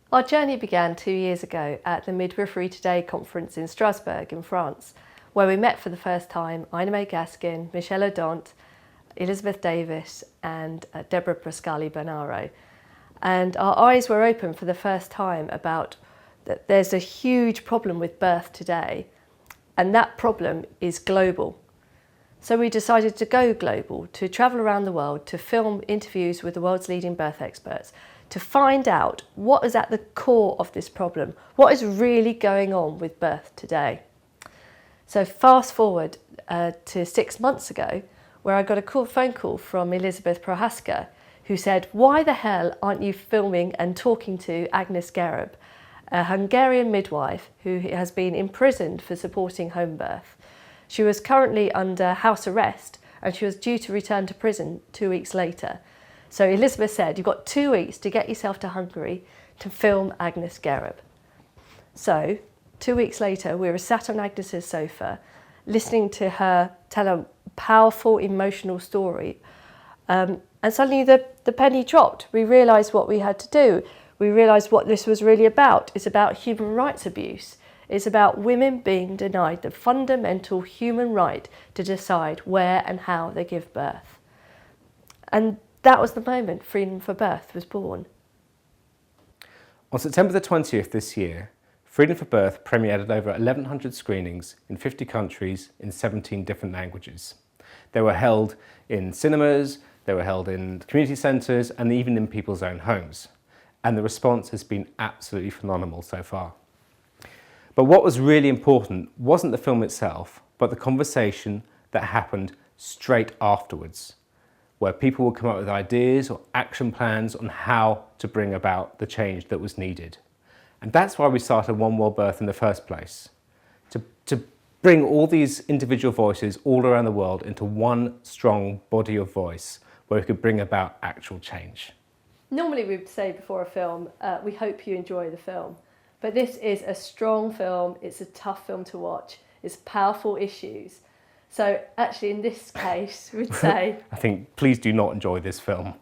Our journey began 2 years ago at the Midwifery Today conference in Strasbourg in France, where we met for the first time Ina May Gaskin, Michel Odent, Elizabeth Davis and Deborah Brascali-Bernaro. And our eyes were open for the first time about that there's a huge problem with birth today, and that problem is global. So we decided to go global, to travel around the world, to film interviews with the world's leading birth experts, to find out what is at the core of this problem, what is really going on with birth today. So fast forward to 6 months ago, where I got a phone call from Elizabeth Prohaska, who said, "Why the hell aren't you filming and talking to Agnes Gereb, a Hungarian midwife who has been imprisoned for supporting home birth? She was currently under house arrest and she was due to return to prison 2 weeks later. So Elizabeth said, you've got 2 weeks to get yourself to Hungary to film Agnes Gereb." So 2 weeks later, we were sat on Agnes's sofa, listening to her tell a powerful, emotional story. And suddenly the penny dropped. We realised what we had to do. We realised what this was really about. It's about human rights abuse. It's about women being denied the fundamental human right to decide where and how they give birth. And that was the moment Freedom for Birth was born. On September the 20th this year, Freedom for Birth premiered at over 1,100 screenings in 50 countries in 17 different languages. They were held in cinemas, they were held in community centres and even in people's own homes. And the response has been absolutely phenomenal so far. But what was really important wasn't the film itself, but the conversation that happened straight afterwards, where people would come up with ideas or action plans on how to bring about the change that was needed. And that's why we started One World Birth in the first place, to bring all these individual voices all around the world into one strong body of voice where we could bring about actual change. Normally we'd say before a film, we hope you enjoy the film. But this is a strong film, it's a tough film to watch, it's powerful issues. So actually in this case, we'd say... I think please do not enjoy this film.